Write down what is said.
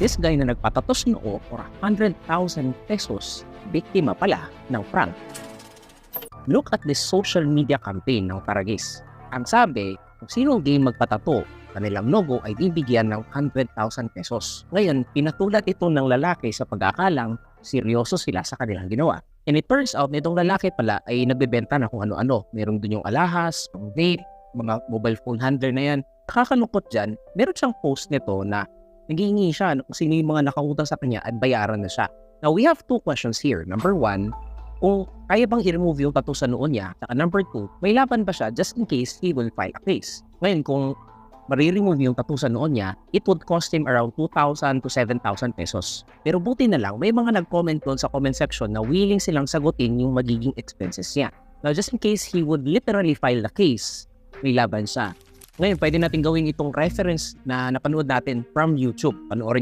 this guy na nagpatatos noo for 100,000 pesos, biktima pala ng prank. Look at this social media campaign ng Paragis. Ang sabi, kung sinong game magpatato, kanilang logo ay bibigyan ng 100,000 pesos. Ngayon, pinatulad ito ng lalaki sa pag-aakalang seryoso sila sa kanilang ginawa. And it turns out, nitong lalaki pala ay nagbebenta na kung ano-ano. Merong dun yung alahas, pang vape, mga mobile phone handler na yan. Nakakalungkot dyan, meron siyang post nito na naghihingi siya kung sino yung mga nakautang sa kanya at bayaran na siya. Now, we have two questions here. Number one, kung kaya bang i-remove yung tattoo sa noo niya. Saka number two, may laban ba siya just in case he will file a case. Ngayon, kung mariremove yung tattoo sa noo niya, it would cost him around 2,000 to 7,000 pesos. Pero buti na lang, may mga nag-comment doon sa comment section na willing silang sagutin yung magiging expenses niya. Now, just in case he would literally file the case, may laban siya. Ngayon, pwede natin gawin itong reference na napanood natin from YouTube. Panoorin